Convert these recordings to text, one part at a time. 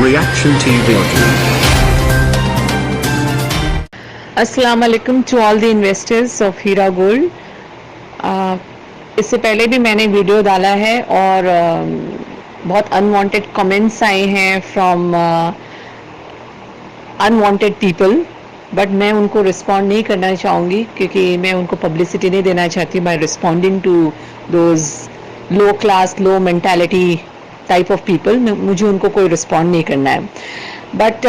Reaction TV audio. अस्सलाम वालेकुम to all the investors of Heera Gold. इससे पहले भी मैंने वीडियो डाला है और बहुत अनवांटेड कमेंट्स आए हैं फ्रॉम अनवांटेड पीपल, बट मैं उनको रिस्पॉन्ड नहीं करना चाहूँगी क्योंकि मैं उनको पब्लिसिटी नहीं देना चाहती by responding to those low class low mentality type of people. मुझे उनको कोई रिस्पॉन्ड नहीं करना है। बट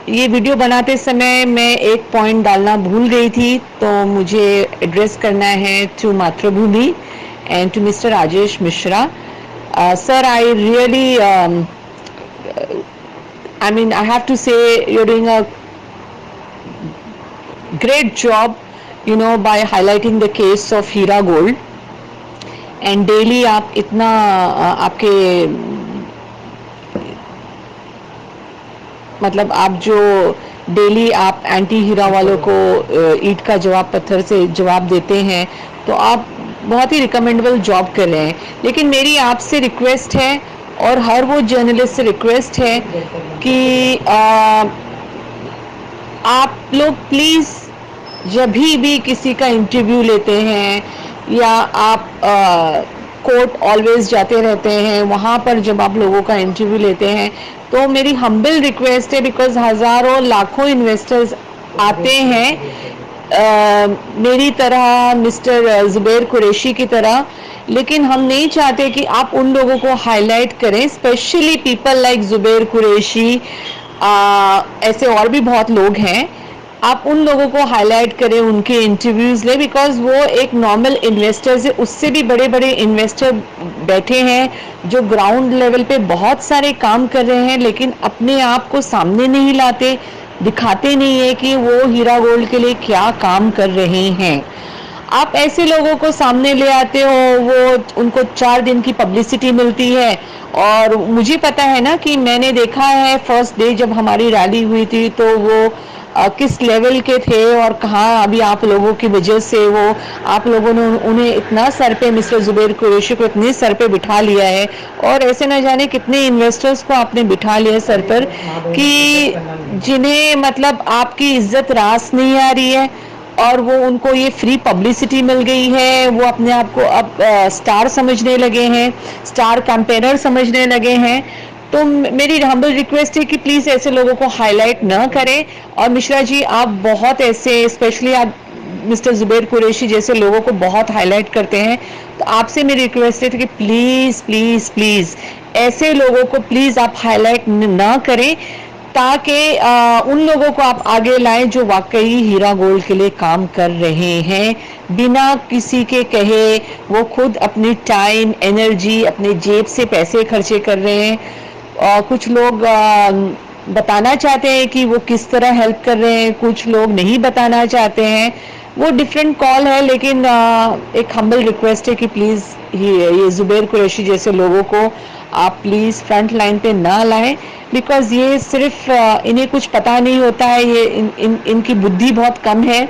ये वीडियो बनाते समय मैं एक पॉइंट डालना भूल गई थी, तो मुझे एड्रेस करना है to Matrubhumi and to Mr Rajesh Mishra. Sir, I really I mean, I have to say you're doing a great job, you know, by highlighting the case of Hira Gold. And daily आप इतना आपके मतलब आप जो डेली आप anti हीरा वालों को ईंट का जवाब पत्थर से जवाब देते हैं, तो आप बहुत ही रिकमेंडेबल जॉब कर रहे हैं। लेकिन मेरी आपसे रिक्वेस्ट है और हर वो जर्नलिस्ट से रिक्वेस्ट है कि आप लोग प्लीज़ जब भी किसी का इंटरव्यू लेते हैं या आप कोर्ट ऑलवेज जाते रहते हैं, वहाँ पर जब आप लोगों का इंटरव्यू लेते हैं तो मेरी हम्बल रिक्वेस्ट है, बिकॉज हज़ारों लाखों इन्वेस्टर्स आते हैं मेरी तरह, मिस्टर ज़ुबैर कुरैशी की तरह, लेकिन हम नहीं चाहते कि आप उन लोगों को हाईलाइट करें, specially people like Zubair Qureshi. ऐसे और भी बहुत लोग हैं, आप उन लोगों को हाईलाइट करें, उनके इंटरव्यूज़ लें, बिकॉज वो एक नॉर्मल इन्वेस्टर से उससे भी बड़े बड़े इन्वेस्टर बैठे हैं जो ग्राउंड लेवल पे बहुत सारे काम कर रहे हैं, लेकिन अपने आप को सामने नहीं लाते, दिखाते नहीं है कि वो हीरा गोल्ड के लिए क्या काम कर रहे हैं। आप ऐसे लोगों को सामने ले आते हो, वो उनको 4 दिन की पब्लिसिटी मिलती है। और मुझे पता है ना कि मैंने देखा है फर्स्ट डे जब हमारी रैली हुई थी तो वो किस लेवल के थे और कहाँ अभी आप लोगों की वजह से वो आप लोगों ने उन्हें इतना सर पे, मिस्टर ज़ुबैर कुरैशी को इतने सर पे बिठा लिया है, और ऐसे न जाने कितने इन्वेस्टर्स को आपने बिठा लिया सर पर कि जिन्हें मतलब आपकी इज्जत रास नहीं आ रही है, और वो उनको ये फ्री पब्लिसिटी मिल गई है। वो अपने आप को अब स्टार समझने लगे हैं, स्टार कैंपेनर समझने लगे हैं। तो मेरी हम्बल रिक्वेस्ट है कि प्लीज़ ऐसे लोगों को हाईलाइट ना करें। और मिश्रा जी, आप बहुत ऐसे, स्पेशली आप मिस्टर ज़ुबैर कुरैशी जैसे लोगों को बहुत हाईलाइट करते हैं, तो आपसे मेरी रिक्वेस्ट है कि प्लीज़ प्लीज़ प्लीज़ ऐसे लोगों को प्लीज़ आप हाईलाइट ना करें, ताकि उन लोगों को आप आगे लाएं जो वाकई हीरा गोल्ड के लिए काम कर रहे हैं, बिना किसी के कहे। वो खुद अपनी टाइम, एनर्जी, अपने जेब से पैसे खर्चे कर रहे हैं। कुछ लोग बताना चाहते हैं कि वो किस तरह हेल्प कर रहे हैं, कुछ लोग नहीं बताना चाहते हैं, वो डिफरेंट कॉल है। लेकिन एक हम्बल रिक्वेस्ट है कि प्लीज़ ये ज़ुबैर कुरैशी जैसे लोगों को आप प्लीज़ फ्रंट लाइन पे ना लाएं, बिकॉज ये सिर्फ इन्हें कुछ पता नहीं होता है, ये इनकी बुद्धि बहुत कम है,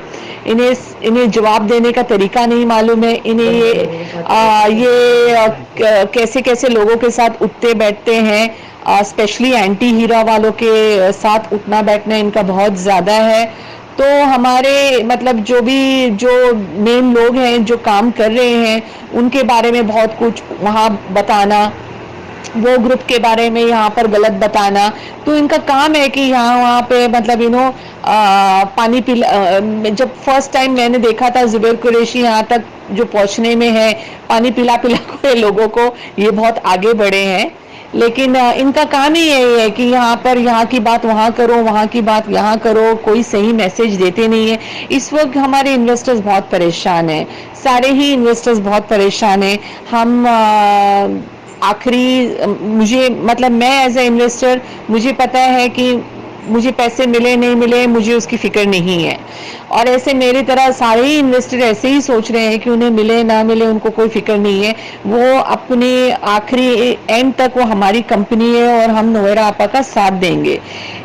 इन्हें जवाब देने का तरीका नहीं मालूम है, इन्हें ये कैसे कैसे लोगों के साथ उठते बैठते हैं, स्पेशली एंटी हीरा वालों के साथ उठना बैठना इनका बहुत ज़्यादा है। तो हमारे मतलब जो मेन लोग हैं जो काम कर रहे हैं, उनके बारे में बहुत कुछ वहाँ बताना, वो ग्रुप के बारे में यहाँ पर गलत बताना, तो इनका काम है कि यहाँ वहाँ पे मतलब पानी पिला। जब फर्स्ट टाइम मैंने देखा था ज़ुबैर कुरैशी यहाँ तक जो पहुँचने में है, पानी पिला पिला के लोगों को, ये बहुत आगे बढ़े हैं। लेकिन इनका काम ही यही है कि यहाँ पर यहाँ की बात वहाँ करो, वहाँ की बात यहाँ करो, कोई सही मैसेज देते नहीं है। इस वक्त हमारे इन्वेस्टर्स बहुत परेशान हैं, सारे ही इन्वेस्टर्स बहुत परेशान हैं। हम आखिरी मुझे मतलब मैं एज ए इन्वेस्टर, मुझे पता है कि मुझे पैसे मिले नहीं मिले, मुझे उसकी फिक्र नहीं है। और ऐसे मेरी तरह सारे ही इन्वेस्टर ऐसे ही सोच रहे हैं कि उन्हें मिले ना मिले उनको कोई फिक्र नहीं है, वो अपने आखिरी एंड तक वो हमारी कंपनी है और हम नोएरा आपा का साथ देंगे।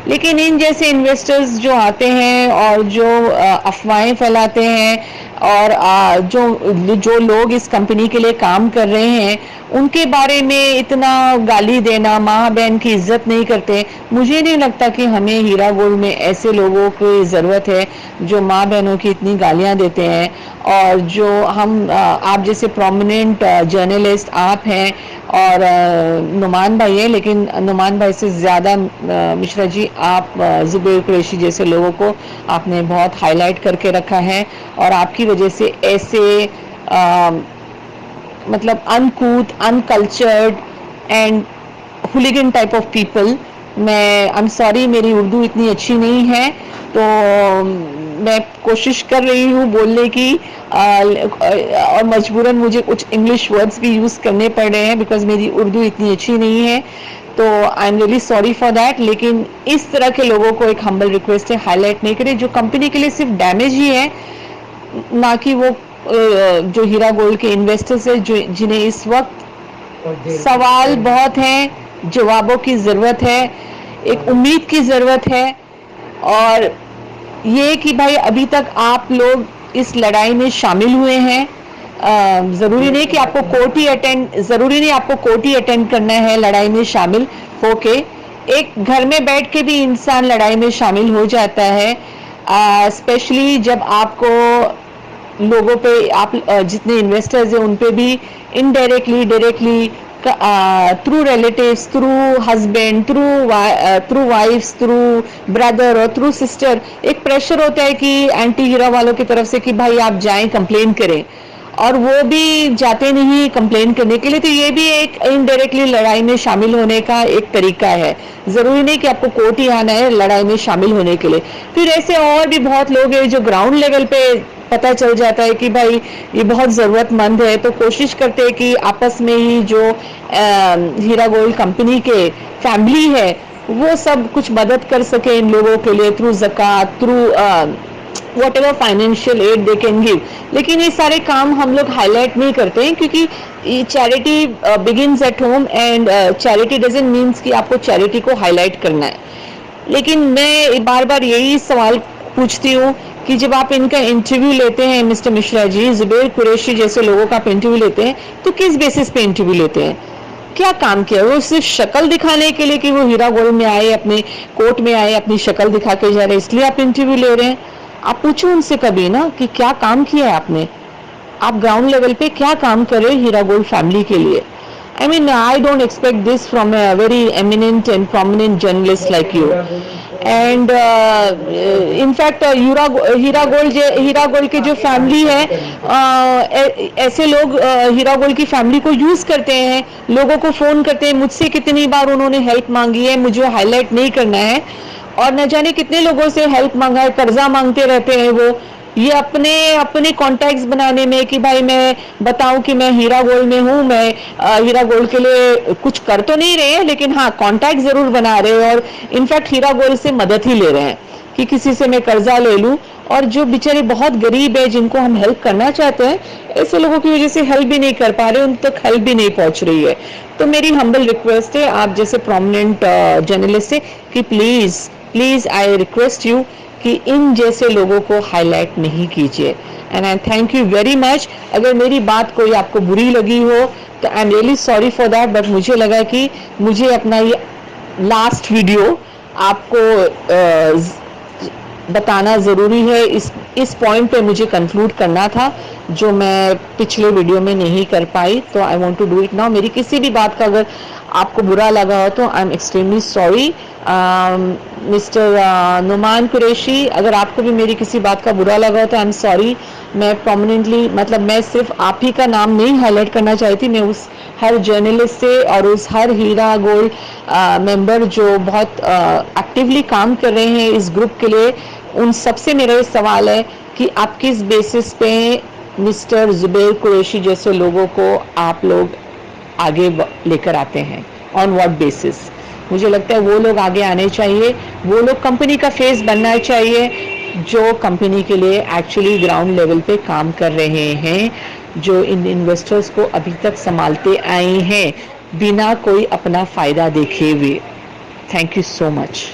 लेकिन इन जैसे इन्वेस्टर्स जो आते हैं और जो अफवाहें फैलाते हैं और जो लोग इस कंपनी के लिए काम कर रहे हैं, उनके बारे में इतना गाली देना, माँ बहन की इज्जत नहीं करते। मुझे नहीं लगता कि हमें हीरा गोल्ड में ऐसे लोगों की ज़रूरत है जो माँ बहनों की इतनी गालियाँ देते हैं। और जो आप जैसे प्रोमिनेंट जर्नलिस्ट आप हैं और नुमान भाई है, लेकिन नुमान भाई से ज़्यादा मिश्रा जी आप ज़ुबैर कुरैशी जैसे लोगों को आपने बहुत हाईलाइट करके रखा है। और आपकी वजह से ऐसे मतलब uncouth, uncultured and hooligan type of people, मैं आई एम सॉरी मेरी उर्दू इतनी अच्छी नहीं है, तो मैं कोशिश कर रही हूँ बोलने की, और मजबूरन मुझे कुछ इंग्लिश वर्ड्स भी यूज़ करने पड़ रहे हैं बिकॉज मेरी उर्दू इतनी अच्छी नहीं है। तो I am really sorry for that. लेकिन इस तरह के लोगों को एक हम्बल रिक्वेस्ट है, हाईलाइट नहीं करें, जो कंपनी के लिए सिर्फ डैमेज ही है, ना कि वो जो हीरा गोल्ड के इन्वेस्टर्स है जो जिन्हें इस वक्त सवाल बहुत हैं, जवाबों की ज़रूरत है, एक उम्मीद की ज़रूरत है। और ये कि भाई अभी तक आप लोग इस लड़ाई में शामिल हुए हैं, ज़रूरी नहीं कि आपको कोर्ट ही अटेंड करना है लड़ाई में शामिल होके। एक घर में बैठ के भी इंसान लड़ाई में शामिल हो जाता है, स्पेशली जब आपको लोगों पे आप जितने इन्वेस्टर्स हैं उन पे भी indirectly, directly, through relatives, through husband, through wifes, through brother और थ्रू सिस्टर एक प्रेशर होता है कि एंटी हीरा वालों की तरफ से कि भाई आप जाएं कंप्लेन करें, और वो भी जाते नहीं कंप्लेन करने के लिए। तो ये भी एक इनडायरेक्टली लड़ाई में शामिल होने का एक तरीका है। ज़रूरी नहीं कि आपको कोर्ट ही आना है लड़ाई में शामिल होने के लिए। फिर ऐसे और भी बहुत लोग हैं जो ग्राउंड लेवल पे पता चल जाता है कि भाई ये बहुत ज़रूरतमंद है, तो कोशिश करते हैं कि आपस में ही जो हीरा गोल्ड कंपनी के फैमिली है वो सब कुछ मदद कर सके इन लोगों के लिए, through zakat, through whatever financial aid they can give। लेकिन ये सारे काम हम लोग हाईलाइट नहीं करते हैं क्योंकि charity begins at home, and charity doesn't means कि आपको चैरिटी को हाईलाइट करना है। लेकिन मैं बार बार यही सवाल पूछती हूँ कि जब आप इनका इंटरव्यू लेते हैं मिस्टर मिश्रा जी, ज़ुबैर कुरैशी जैसे लोगों का आप इंटरव्यू लेते हैं, तो किस बेसिस पे इंटरव्यू लेते हैं? क्या काम किया? वो सिर्फ शक्ल दिखाने के लिए कि वो हीरा गोल्ड में आए, अपने कोर्ट में आए, अपनी शक्ल दिखा के जा रहे हैं, इसलिए आप इंटरव्यू ले रहे हैं? आप पूछो उनसे कभी ना कि क्या काम किया है आपने, आप ग्राउंड लेवल पे क्या काम कर रहे हो हीरा गोल्ड फैमिली के लिए। I mean, I don't expect this from a very eminent and prominent journalist like you. And in fact, Heera Gold के जो फैमिली है, ऐसे लोग हीरा गोल्ड की फैमिली को यूज करते हैं, लोगों को फोन करते हैं। मुझसे कितनी बार उन्होंने हेल्प मांगी है, मुझे हाईलाइट नहीं करना है, और न जाने कितने लोगों से हेल्प मांगा है, कर्जा मांगते रहते हैं वो, ये अपने कॉन्टैक्ट्स बनाने में कि भाई मैं बताऊं कि मैं हीरा गोल्ड में हूं, मैं हीरा गोल्ड के लिए कुछ कर तो नहीं रहे हैं, लेकिन हाँ कॉन्टैक्ट जरूर बना रहे हैं, और इनफैक्ट हीरा गोल्ड से मदद ही ले रहे हैं कि किसी से मैं कर्जा ले लूं। और जो बेचारे बहुत गरीब है, जिनको हम हेल्प करना चाहते हैं, ऐसे लोगों की वजह से हेल्प भी नहीं कर पा रहे, उन तक हेल्प भी नहीं पहुंच रही है। तो मेरी हम्बल रिक्वेस्ट है आप जैसे प्रोमिनेंट जर्नलिस्ट से कि प्लीज आई रिक्वेस्ट यू कि इन जैसे लोगों को हाईलाइट नहीं कीजिए। And I thank you very much. अगर मेरी बात कोई आपको बुरी लगी हो तो I am really sorry for that, but मुझे लगा कि मुझे अपना ये लास्ट वीडियो आपको बताना ज़रूरी है। इस पॉइंट पे मुझे कंक्लूड करना था जो मैं पिछले वीडियो में नहीं कर पाई, तो I want to do it now. मेरी किसी भी बात का अगर आपको बुरा लगा हो तो I am extremely sorry. Mr Numan Qureshi, अगर आपको भी मेरी किसी बात का बुरा लगा हो तो आई एम सॉरी। मैं प्रोमिनेंटली, मतलब मैं सिर्फ आप ही का नाम नहीं हाईलाइट करना चाहती, मैं उस हर जर्नलिस्ट से और उस हर हीरा गोल्ड मेंबर जो बहुत एक्टिवली काम कर रहे हैं इस ग्रुप के लिए, उन सबसे मेरा ये सवाल है कि आप किस बेसिस पे मिस्टर ज़ुबैर कुरैशी जैसे लोगों को आप लोग आगे लेकर आते हैं, ऑन व्हाट बेसिस? मुझे लगता है वो लोग आगे आने चाहिए, वो लोग कंपनी का फेस बनना चाहिए जो कंपनी के लिए एक्चुअली ग्राउंड लेवल पे काम कर रहे हैं, जो इन इन्वेस्टर्स को अभी तक संभालते आए हैं बिना कोई अपना फ़ायदा देखे हुए। Thank you so much.